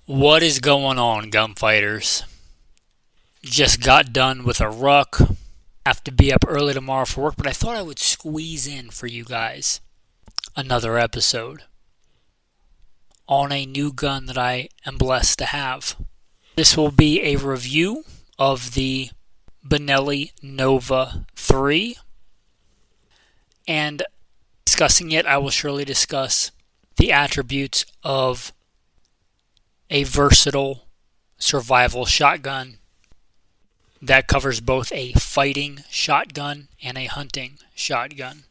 What is going on, gunfighters? Just got done with a ruck. Have to be up early tomorrow for work, but I thought I would squeeze in for you guys another episode on a new gun that I am blessed to have. This will be a review of the Benelli Nova 3, and discussing it, I will surely discuss the attributes of a versatile survival shotgun that covers both a fighting shotgun and a hunting shotgun.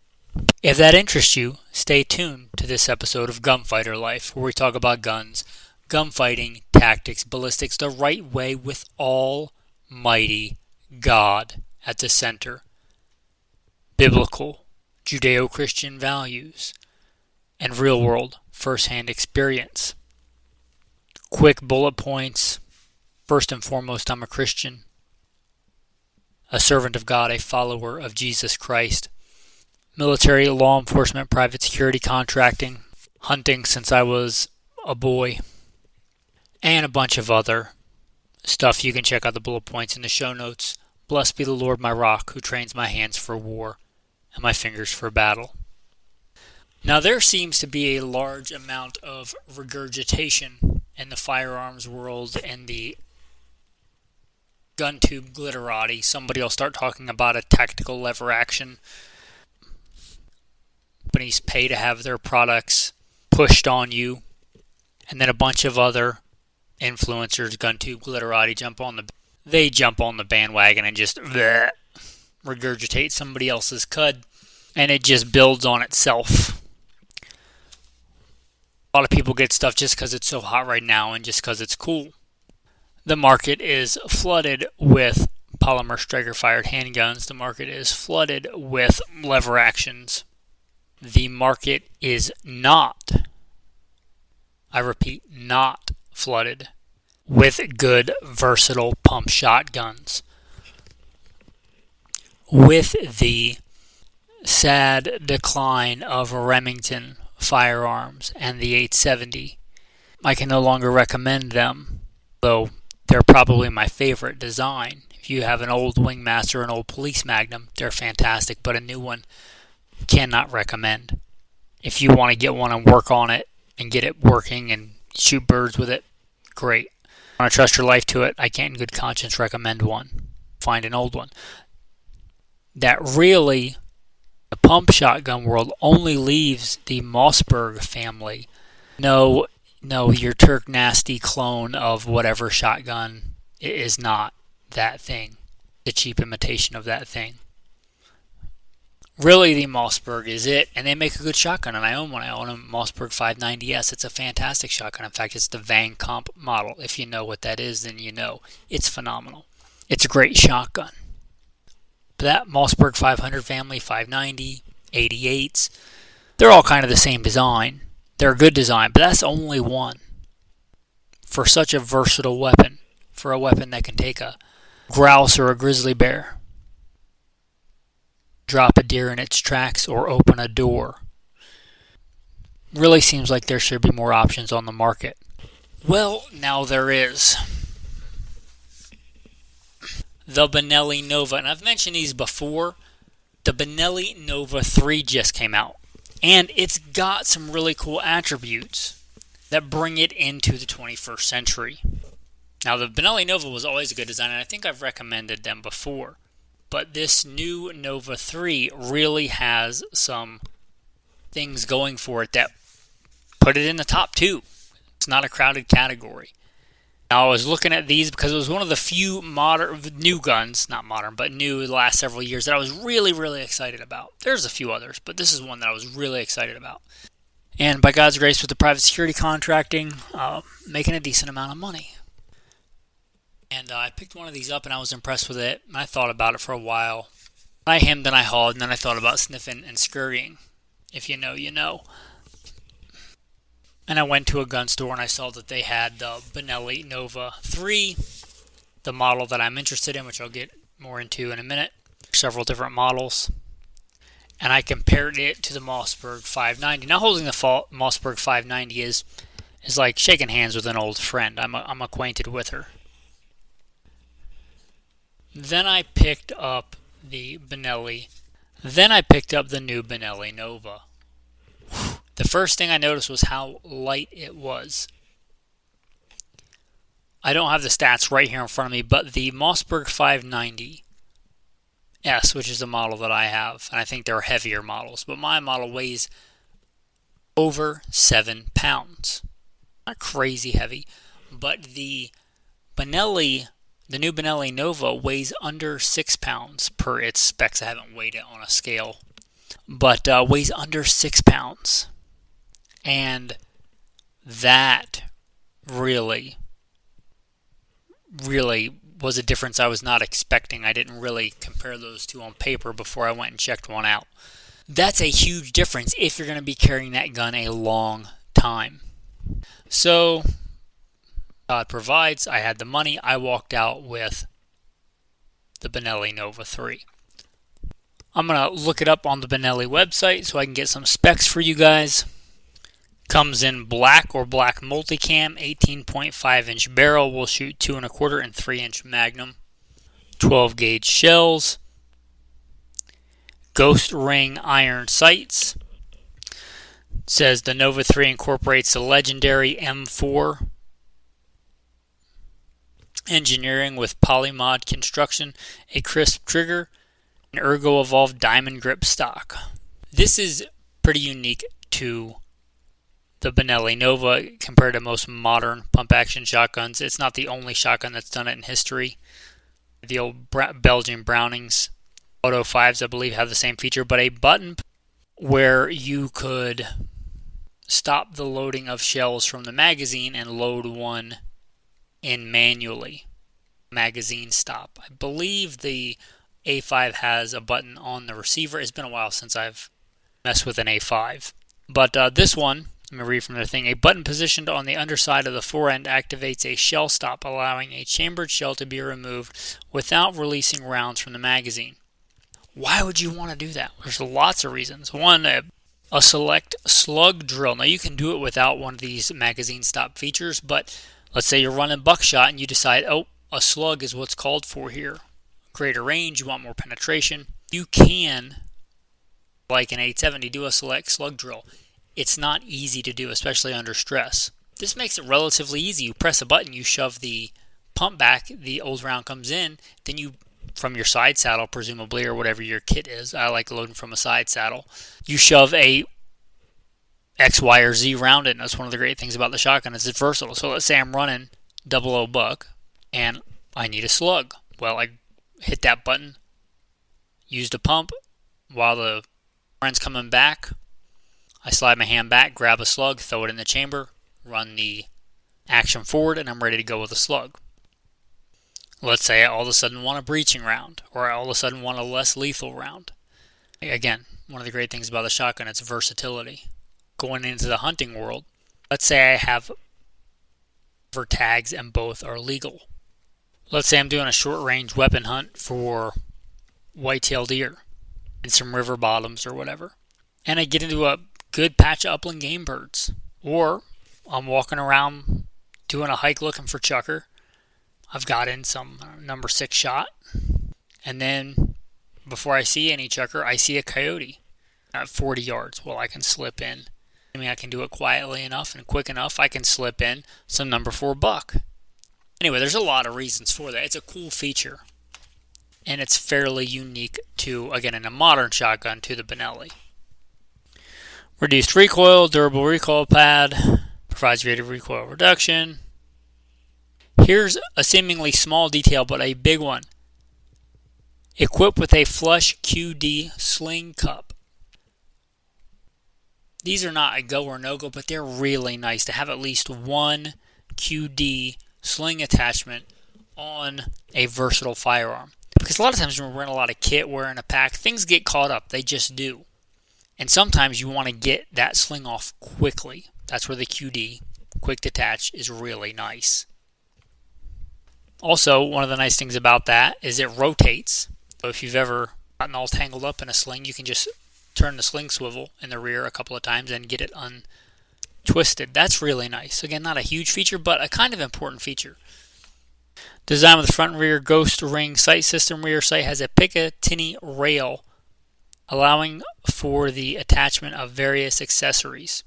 If that interests you, stay tuned to this episode of Gunfighter Life, where we talk about guns, gunfighting, tactics, ballistics, the right way with Almighty God at the center. Biblical, Judeo-Christian values, and real-world first-hand experience. Quick bullet points. First and foremost, I'm a Christian, a servant of God, a follower of Jesus Christ. Military, law enforcement, private security, contracting, hunting since I was a boy, and a bunch of other stuff. You can check out the bullet points in the show notes. Blessed be the Lord my rock, who trains my hands for war and my fingers for battle. Now, there seems to be a large amount of regurgitation in the firearms world and the gun tube glitterati. Somebody will start talking about a tactical lever action. Companies pay to have their products pushed on you, and then a bunch of other influencers, gun tube glitterati, jump on the bandwagon and just regurgitate somebody else's cud, and it just builds on itself. A lot of people get stuff just because it's so hot right now and just because it's cool. The market is flooded with polymer striker-fired handguns. The market is flooded with lever actions. The market is not, I repeat, not flooded with good, versatile pump shotguns. With the sad decline of Remington firearms and the 870, I can no longer recommend them, though they're probably my favorite design. If you have an old Wingmaster or an old Police Magnum, they're fantastic, but a new one, cannot recommend. If you want to get one and work on it and get it working and shoot birds with it, great. Want to trust your life to it, I can't in good conscience recommend one. Find an old one. That really, the pump shotgun world only leaves the Mossberg family. No, your Turk Nasty clone of whatever shotgun, it is not that thing. The cheap imitation of that thing. Really, the Mossberg is it, and they make a good shotgun, and I own one. I own a Mossberg 590S. It's a fantastic shotgun. In fact, it's the Van Comp model. If you know what that is, then you know. It's phenomenal. It's a great shotgun. But that Mossberg 500 family, 590, 88s, they're all kind of the same design. They're a good design, but that's only one. For such a versatile weapon, for a weapon that can take a grouse or a grizzly bear, drop a deer in its tracks, or open a door. Really seems like there should be more options on the market. Well, now there is. The Benelli Nova, and I've mentioned these before. The Benelli Nova 3 just came out, and it's got some really cool attributes that bring it into the 21st century. Now, the Benelli Nova was always a good design, and I think I've recommended them before. But this new Nova 3 really has some things going for it that put it in the top 2. It's not a crowded category. Now, I was looking at these because it was one of the few new guns, not modern, but new the last several years that I was really, really excited about. There's a few others, but this is one that I was really excited about. And by God's grace, with the private security contracting, making a decent amount of money. And I picked one of these up and I was impressed with it. And I thought about it for a while. I hemmed and I hawed, and then I thought about sniffing and scurrying. If you know, you know. And I went to a gun store and I saw that they had the Benelli Nova 3, the model that I'm interested in, which I'll get more into in a minute. Several different models. And I compared it to the Mossberg 590. Now, holding the Mossberg 590 is It's like shaking hands with an old friend. I'm acquainted with her. Then I picked up the Benelli. Then I picked up the new Benelli Nova. The first thing I noticed was how light it was. I don't have the stats right here in front of me, but the Mossberg 590S, which is the model that I have, and I think there are heavier models, but my model weighs over 7 pounds. Not crazy heavy, but the Benelli, the new Benelli Nova, weighs under 6 pounds per its specs. I haven't weighed it on a scale, but weighs under 6 pounds. And that really was a difference I was not expecting. I didn't really compare those two on paper before I went and checked one out. That's a huge difference if you're going to be carrying that gun a long time. So, God provides. I had the money. I walked out with the Benelli Nova 3. I'm going to look it up on the Benelli website so I can get some specs for you guys. Comes in black or black multicam, 18.5 inch barrel, will shoot 2 1/4 and 3 inch Magnum, 12 gauge shells, ghost ring iron sights. It says the Nova 3 incorporates the legendary M4 engineering with polymod construction, a crisp trigger, and ergo evolved diamond grip stock. This is pretty unique to the Benelli Nova compared to most modern pump-action shotguns. It's not the only shotgun that's done it in history. The old Belgian Brownings, Auto 5s, I believe, have the same feature, but a button where you could stop the loading of shells from the magazine and load one in manually. Magazine stop. I believe the A5 has a button on the receiver. It's been a while since I've messed with an A5. But this one, let me read from the thing. A button positioned on the underside of the forend activates a shell stop, allowing a chambered shell to be removed without releasing rounds from the magazine. Why would you want to do that? There's lots of reasons. One, a select slug drill. Now, you can do it without one of these magazine stop features, but let's say you're running buckshot and you decide, oh, a slug is what's called for here. Greater range, you want more penetration. You can, like an 870, do a select slug drill. It's not easy to do, especially under stress. This makes it relatively easy. You press a button, you shove the pump back, the old round comes in, then you, from your side saddle presumably, or whatever your kit is, I like loading from a side saddle, you shove a X, Y, or Z round in. That's one of the great things about the shotgun, is it's versatile. So let's say I'm running 00 buck, and I need a slug. Well, I hit that button, use the pump, while the friend's coming back, I slide my hand back, grab a slug, throw it in the chamber, run the action forward, and I'm ready to go with a slug. Let's say I all of a sudden want a breaching round, or I all of a sudden want a less lethal round. Again, one of the great things about the shotgun, it's versatility. Going into the hunting world, let's say I have tags and both are legal. Let's say I'm doing a short-range weapon hunt for white-tailed deer in some river bottoms or whatever, and I get into a good patch of upland game birds. Or I'm walking around doing a hike looking for chukar. I've got in some number 6 shot, and then before I see any chukar, I see a coyote at 40 yards. Well, I can slip in. I mean, I can do it quietly enough and quick enough. I can slip in some number 4 buck. Anyway, there's a lot of reasons for that. It's a cool feature, and it's fairly unique to, again, in a modern shotgun, to the Benelli. Reduced recoil, durable recoil pad, provides greater recoil reduction. Here's a seemingly small detail, but a big one. Equipped with a flush QD sling cup. These are not a go or no go, but they're really nice to have at least one QD sling attachment on a versatile firearm. Because a lot of times when we're in a lot of kit, we're in a pack, things get caught up. They just do. And sometimes you want to get that sling off quickly. That's where the QD, quick detach, is really nice. Also, one of the nice things about that is it rotates. So if you've ever gotten all tangled up in a sling, you can just turn the sling swivel in the rear a couple of times and get it twisted. That's really nice. Again, not a huge feature, but a kind of important feature. Design with the front and rear ghost ring sight system. Rear sight has a Picatinny rail, allowing for the attachment of various accessories.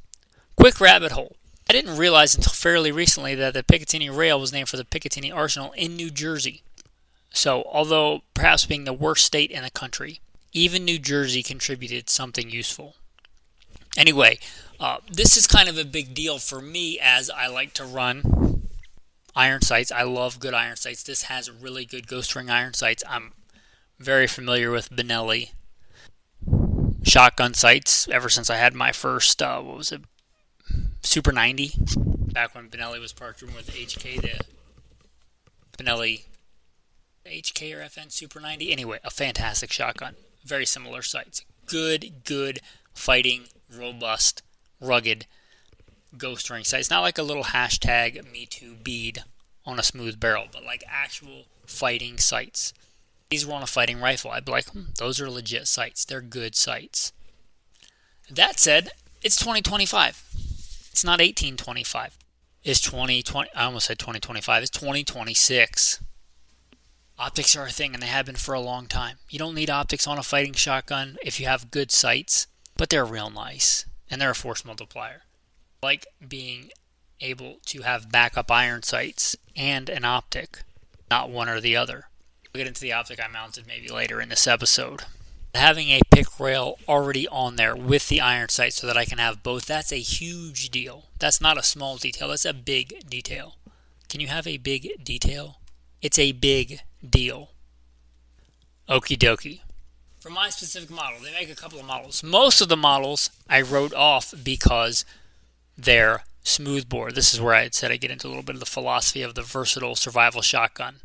Quick rabbit hole. I didn't realize until fairly recently that the Picatinny rail was named for the Picatinny Arsenal in New Jersey. So, although perhaps being the worst state in the country, even New Jersey contributed something useful. Anyway, this is kind of a big deal for me as I like to run iron sights. I love good iron sights. This has really good ghost ring iron sights. I'm very familiar with Benelli shotgun sights ever since I had my first, Super 90, back when Benelli was partnering with HK, the Benelli HK or FN Super 90. Anyway, a fantastic shotgun. Very similar sights. Good fighting, robust, rugged ghost ring sights. Not like a little hashtag #MeToo bead on a smooth barrel, but like actual fighting sights. These were on a fighting rifle. I'd be like, those are legit sights. They're good sights. That said, it's 2025. It's not 1825. It's 2020. I almost said 2025. It's 2026. Optics are a thing, and they have been for a long time. You don't need optics on a fighting shotgun if you have good sights, but they're real nice, and they're a force multiplier. Like being able to have backup iron sights and an optic, not one or the other. We'll get into the optic I mounted maybe later in this episode. Having a pick rail already on there with the iron sight so that I can have both, that's a huge deal. That's not a small detail, that's a big detail. Can you have a big detail? It's a big deal. Okie dokie. For my specific model, they make a couple of models. Most of the models I wrote off because they're smoothbore. This is where I had said I get into a little bit of the philosophy of the versatile survival shotgun.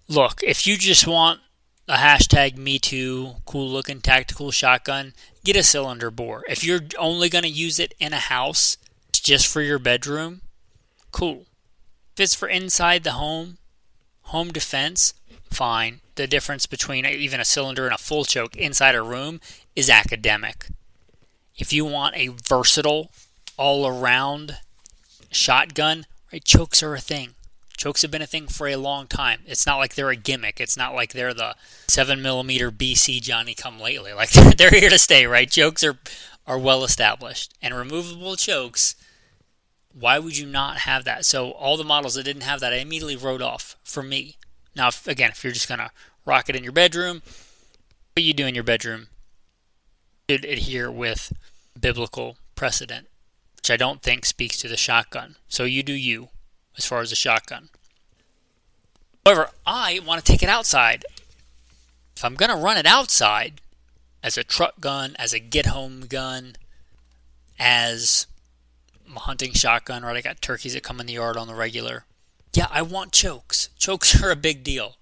Look, if you just want a hashtag #MeToo, cool looking tactical shotgun, get a cylinder bore. If you're only going to use it in a house, it's just for your bedroom, cool. If it's for inside the home defense, fine. The difference between even a cylinder and a full choke inside a room is academic. If you want a versatile, all-around shotgun, right, chokes are a thing. Chokes have been a thing for a long time. It's not like they're a gimmick. It's not like they're the 7mm BC Johnny come lately. Like they're here to stay, right? Chokes are well established. And removable chokes, why would you not have that? So all the models that didn't have that, I immediately wrote off for me. Now, if you're just going to rock it in your bedroom, what you do in your bedroom should adhere with biblical precedent, which I don't think speaks to the shotgun. So you do you. As far as a shotgun. However, I want to take it outside. If I'm going to run it outside, as a truck gun, as a get-home gun, as a hunting shotgun, right? I got turkeys that come in the yard on the regular. Yeah, I want chokes. Chokes are a big deal.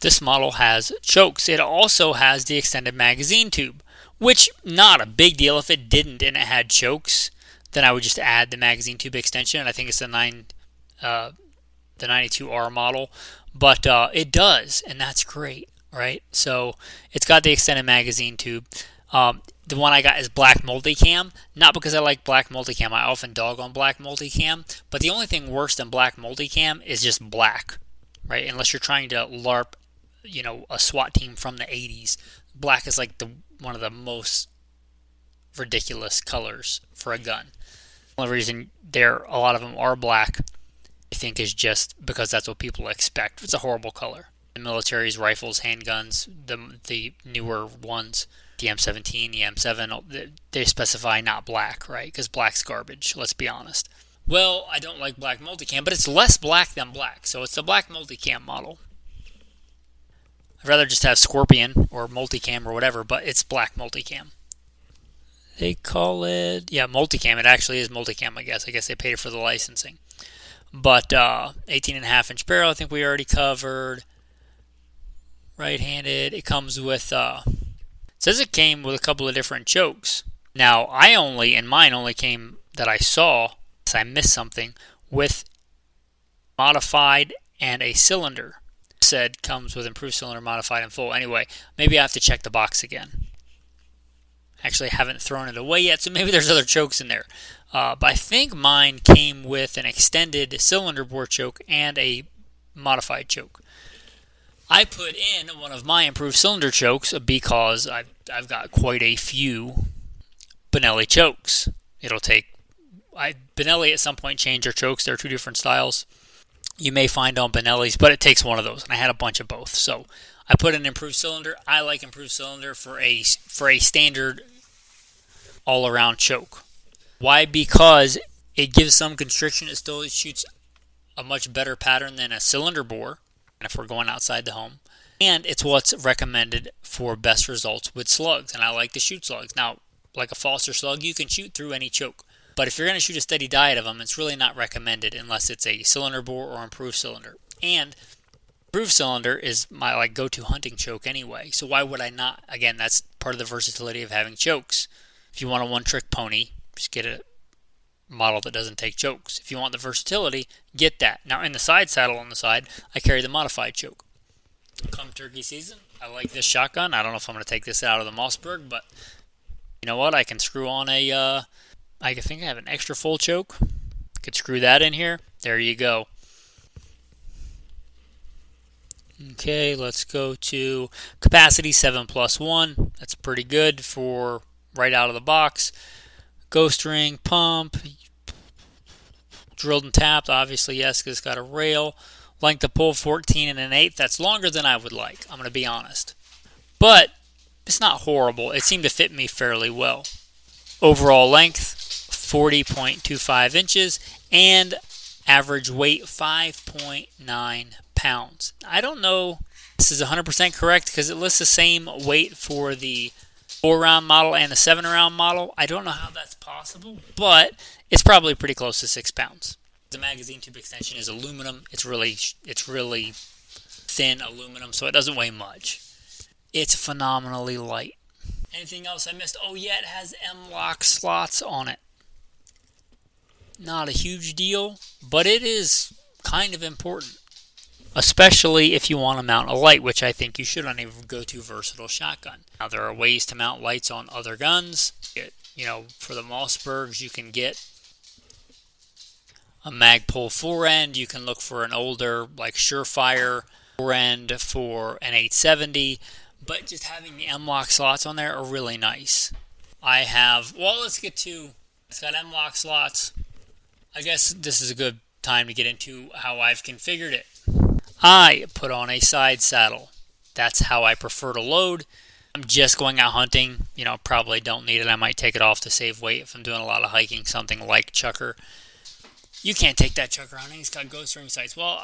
This model has chokes. It also has the extended magazine tube, which not a big deal. If it didn't and it had chokes, then I would just add the magazine tube extension. I think it's the 92R model, but it does, and that's great, right? So it's got the extended magazine tube. The one I got is black multicam, not because I like black multicam. I often dog on black multicam, but the only thing worse than black multicam is just black, right? Unless you're trying to LARP, a SWAT team from the 80s. Black is like one of the most ridiculous colors for a gun. The only reason a lot of them are black, I think, is just because that's what people expect. It's a horrible color. The military's rifles, handguns, the newer ones, the M17, the M7, they specify not black, right? Because black's garbage, let's be honest. Well, I don't like black multicam, but it's less black than black, so it's the black multicam model. I'd rather just have Scorpion or multicam or whatever, but it's black multicam. They call it, multicam. It actually is multicam, I guess. I guess they paid it for the licensing. But 18.5-inch barrel, I think we already covered. Right-handed. It comes with, it says it came with a couple of different chokes. Now, mine only came, that I saw, so I missed something, with modified and a cylinder. It said comes with improved cylinder, modified and full. Anyway, maybe I have to check the box again. Actually, I haven't thrown it away yet, so maybe there's other chokes in there. But I think mine came with an extended cylinder bore choke and a modified choke. I put in one of my improved cylinder chokes because I've got quite a few Benelli chokes. Benelli at some point changed their chokes. They're two different styles. You may find on Benelli's, but it takes one of those, and I had a bunch of both. So I put in improved cylinder. I like improved cylinder for a standard all-around choke. Why? Because it gives some constriction. It still shoots a much better pattern than a cylinder bore, and if we're going outside the home. And it's what's recommended for best results with slugs, and I like to shoot slugs. Now, like a Foster slug, you can shoot through any choke. But if you're going to shoot a steady diet of them, it's really not recommended unless it's a cylinder bore or improved cylinder. And improved cylinder is my go-to hunting choke anyway. So why would I not? Again, that's part of the versatility of having chokes. If you want a one-trick pony, just get a model that doesn't take chokes. If you want the versatility, get that. Now in the side saddle on the side, I carry the modified choke. Come turkey season, I like this shotgun. I don't know if I'm going to take this out of the Mossberg, but you know what? I can screw on I think I have an extra full choke. Could screw that in here. There you go. Okay, let's go to capacity 7+1. That's pretty good for right out of the box. Ghost ring, pump, drilled and tapped. Obviously, yes, because it's got a rail. Length of pull 14 1/8. That's longer than I would like. I'm going to be honest. But it's not horrible. It seemed to fit me fairly well. Overall length 40.25 inches, and average weight 5.9 pounds. I don't know if this is 100% correct because it lists the same weight for the 4-round model and the 7-round model. I don't know how that's possible, but it's probably pretty close to 6 pounds. The magazine tube extension is aluminum. It's really thin aluminum, so it doesn't weigh much. It's phenomenally light. Anything else I missed? Oh yeah, it has M-lock slots on it. Not a huge deal, but it is kind of important, especially if you want to mount a light, which I think you should on a go-to versatile shotgun. Now, there are ways to mount lights on other guns. For the Mossbergs, you can get a Magpul 4-end. You can look for an older, Surefire 4-end for an 870, but just having the M-lock slots on there are really nice. It's got M-lock slots. I guess this is a good time to get into how I've configured it. I put on a side saddle. That's how I prefer to load. I'm just going out hunting. Probably don't need it. I might take it off to save weight if I'm doing a lot of hiking, something like chucker. You can't take that chucker hunting. It's got ghost ring sights. Well,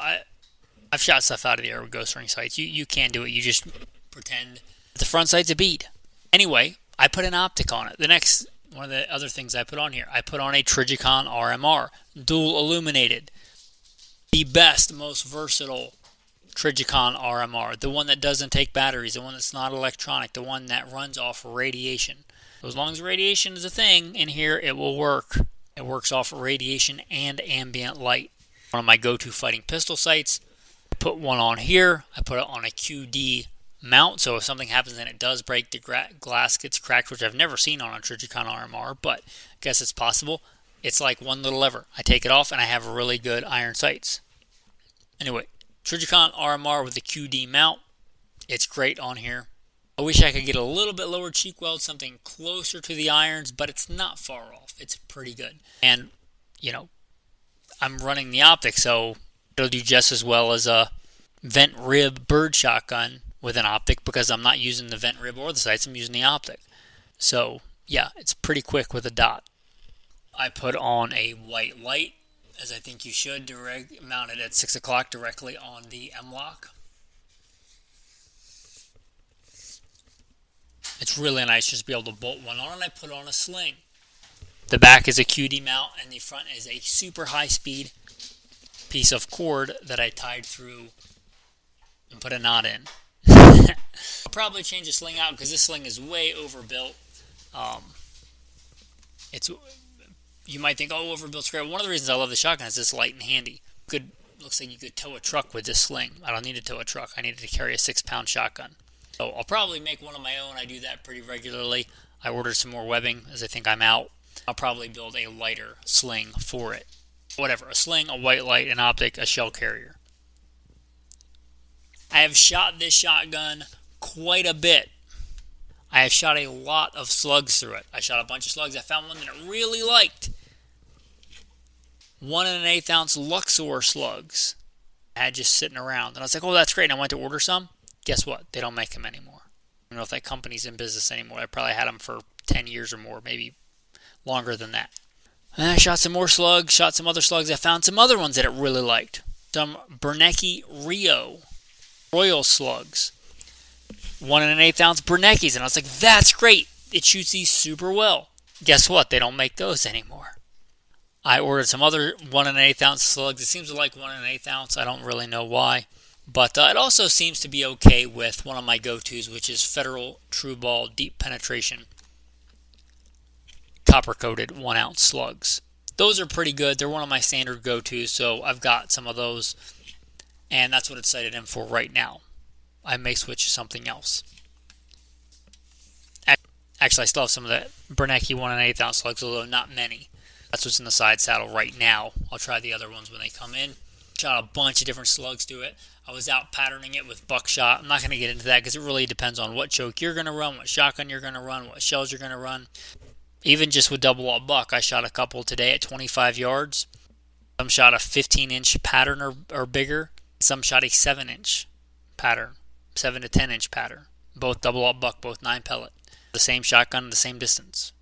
I've shot stuff out of the air with ghost ring sights. You can't do it. You just pretend the front sight's a bead. Anyway, I put an optic on it. One of the other things I put on here, I put on a Trijicon RMR, dual illuminated. The best, most versatile Trijicon RMR. The one that doesn't take batteries, the one that's not electronic, the one that runs off radiation. So as long as radiation is a thing in here, it will work. It works off radiation and ambient light. One of my go-to fighting pistol sights. I put one on here. I put it on a QD mount, so if something happens and it does break, the glass gets cracked, which I've never seen on a Trijicon RMR, but I guess it's possible. It's like one little lever. I take it off and I have really good iron sights. Anyway, Trijicon RMR with the QD mount. It's great on here. I wish I could get a little bit lower cheek weld, something closer to the irons, but it's not far off. It's pretty good. And, I'm running the optic, so it'll do just as well as a vent rib bird shotgun with an optic because I'm not using the vent rib or the sights, I'm using the optic. So, yeah, it's pretty quick with a dot. I put on a white light, as I think you should, mount it at 6 o'clock directly on the M-lock. It's really nice just to be able to bolt one on, and I put on a sling. The back is a QD mount, and the front is a super high-speed piece of cord that I tied through and put a knot in. I'll probably change the sling out because this sling is way overbuilt. You might think, overbuilt's great. One of the reasons I love the shotgun is it's light and handy. Looks like you could tow a truck with this sling. I don't need to tow a truck. I needed to carry a 6-pound shotgun. So I'll probably make one of my own. I do that pretty regularly. I ordered some more webbing as I think I'm out. I'll probably build a lighter sling for it. Whatever, a sling, a white light, an optic, a shell carrier. I have shot this shotgun quite a bit. I have shot a lot of slugs through it. I shot a bunch of slugs. I found one that I really liked. 1 1/8 ounce Luxor slugs. I had just sitting around. And I was like, oh, that's great. And I went to order some. Guess what? They don't make them anymore. I don't know if that company's in business anymore. I probably had them for 10 years or more, maybe longer than that. And I shot some more slugs, shot some other slugs. I found some other ones that I really liked. Some Bernecki Royal slugs. 1 1/8 ounce Berneckis. And I was like, that's great. It shoots these super well. Guess what? They don't make those anymore. I ordered some other 1 1/8 ounce slugs. It seems to like 1 1/8 ounce. I don't really know why. But it also seems to be okay with one of my go-tos, which is Federal True Ball Deep Penetration copper-coated 1 ounce slugs. Those are pretty good. They're one of my standard go-tos, so I've got some of those. And that's what it's sighted in for right now. I may switch to something else. Actually, I still have some of the Bernecki 1 1/8 ounce slugs, although not many. That's what's in the side saddle right now. I'll try the other ones when they come in. Shot a bunch of different slugs to it. I was out patterning it with buckshot. I'm not going to get into that because it really depends on what choke you're going to run, what shotgun you're going to run, what shells you're going to run. Even just with double aught buck, I shot a couple today at 25 yards. Some shot a 15-inch pattern or bigger. Some shot a 7-inch pattern, 7 to 10-inch pattern. Both double aught buck, both 9 pellet. The same shotgun, the same distance.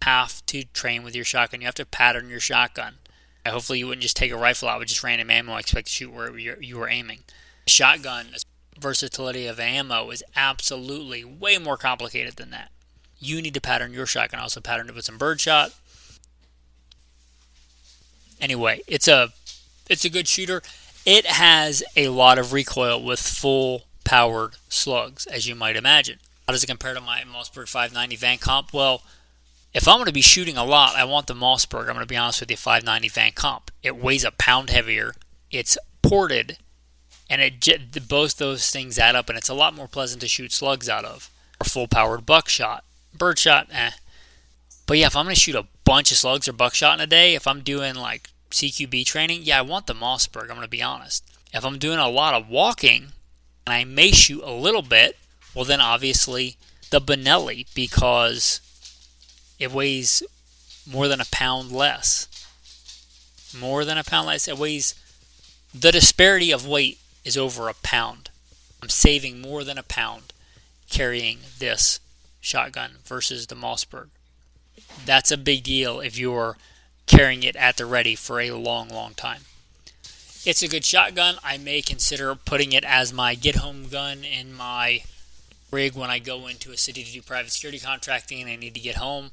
Have to train with your shotgun. You have to pattern your shotgun. Hopefully you wouldn't just take a rifle out with just random ammo and expect to shoot where you were aiming. Shotgun versatility of ammo is absolutely way more complicated than that. You need to pattern your shotgun. I also patterned it with some birdshot. Anyway, it's a good shooter. It has a lot of recoil with full powered slugs, as you might imagine. How does it compare to my Mossberg 590 Van Comp? Well, if I'm going to be shooting a lot, I want the Mossberg. I'm going to be honest with you, 590 Van Comp. It weighs a pound heavier. It's ported, and both those things add up, and it's a lot more pleasant to shoot slugs out of. Or full-powered buckshot. Birdshot, But yeah, if I'm going to shoot a bunch of slugs or buckshot in a day, if I'm doing like CQB training, yeah, I want the Mossberg, I'm going to be honest. If I'm doing a lot of walking, and I may shoot a little bit, well then obviously the Benelli, because it weighs more than a pound less. More than a pound less. It weighs, the disparity of weight is over a pound. I'm saving more than a pound carrying this shotgun versus the Mossberg. That's a big deal if you're carrying it at the ready for a long, long time. It's a good shotgun. I may consider putting it as my get-home gun in my rig when I go into a city to do private security contracting and I need to get home.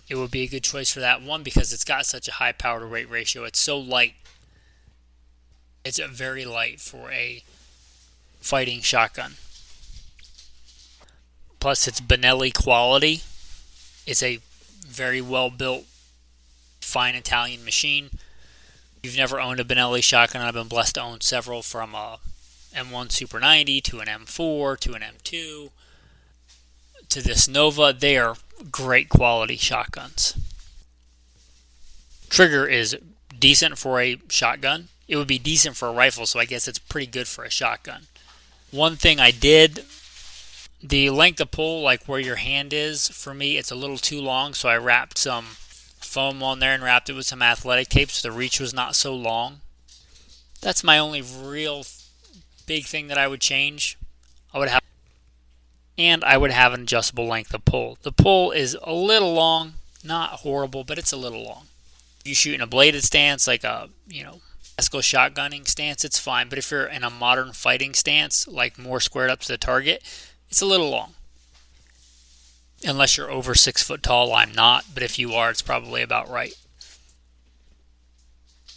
It would be a good choice for that one because it's got such a high power to weight ratio. It's so light. It's very light for a fighting shotgun. Plus, it's Benelli quality. It's a very well built, fine Italian machine. If you've never owned a Benelli shotgun, I've been blessed to own several, from a M1 Super 90 to an M4 to an M2 to this Nova. They are great quality shotguns. Trigger is decent for a shotgun. It would be decent for a rifle, so I guess it's pretty good for a shotgun. One thing I did, the length of pull, like where your hand is, for me, it's a little too long, so I wrapped some foam on there and wrapped it with some athletic tape so the reach was not so long. That's my only real big thing that I would change. I would have an adjustable length of pull. The pull is a little long, not horrible, but it's a little long. If you shoot in a bladed stance, like a, classical shotgunning stance, it's fine. But if you're in a modern fighting stance, like more squared up to the target, it's a little long. Unless you're over 6 foot tall, I'm not. But if you are, it's probably about right.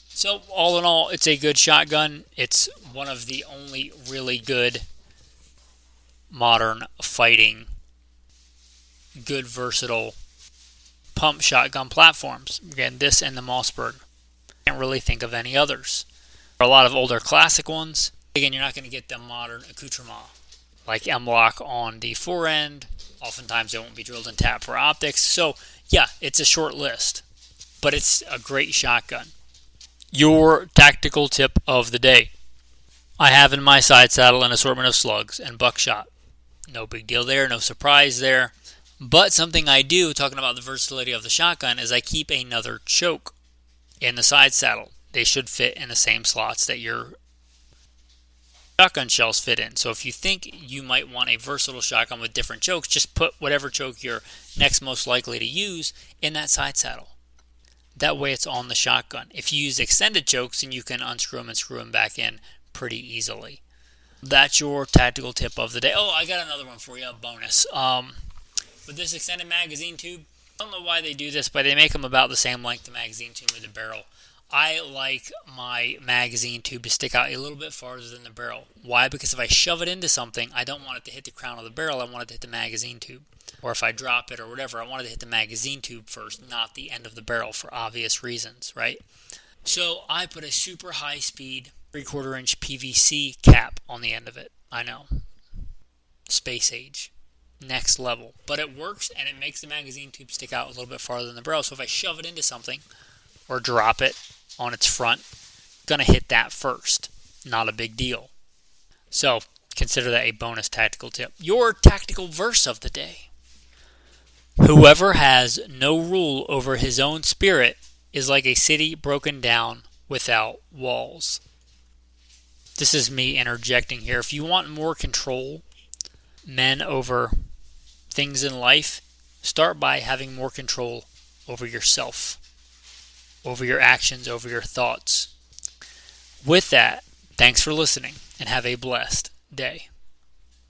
So all in all, it's a good shotgun. It's one of the only really good modern fighting, good versatile pump shotgun platforms. Again, this and the Mossberg. Can't really think of any others. There are a lot of older classic ones. Again, you're not going to get the modern accoutrement like M-Lock on the fore end Oftentimes they won't be drilled and tapped for optics. So yeah, it's a short list, but it's a great shotgun. Your tactical tip of the day. I have in my side saddle an assortment of slugs and buckshot. No big deal there, no surprise there. But something I do, talking about the versatility of the shotgun, is I keep another choke in the side saddle. They should fit in the same slots that your shotgun shells fit in. So if you think you might want a versatile shotgun with different chokes, just put whatever choke you're next most likely to use in that side saddle. That way it's on the shotgun. If you use extended chokes, then you can unscrew them and screw them back in pretty easily. That's your tactical tip of the day. Oh, I got another one for you, a bonus. With this extended magazine tube, I don't know why they do this, but they make them about the same length, the magazine tube with the barrel. I like my magazine tube to stick out a little bit farther than the barrel. Why? Because if I shove it into something, I don't want it to hit the crown of the barrel. I want it to hit the magazine tube. Or if I drop it or whatever, I want it to hit the magazine tube first, not the end of the barrel for obvious reasons, right? So I put a super high speed 3/4 inch PVC cap on the end of it. I know. Space age. Next level. But it works and it makes the magazine tube stick out a little bit farther than the barrel. So if I shove it into something or drop it on its front, gonna hit that first. Not a big deal. So consider that a bonus tactical tip. Your tactical verse of the day. Whoever has no rule over his own spirit is like a city broken down without walls. This is me interjecting here. If you want more control, men, over things in life, start by having more control over yourself, over your actions, over your thoughts. With that, thanks for listening and have a blessed day.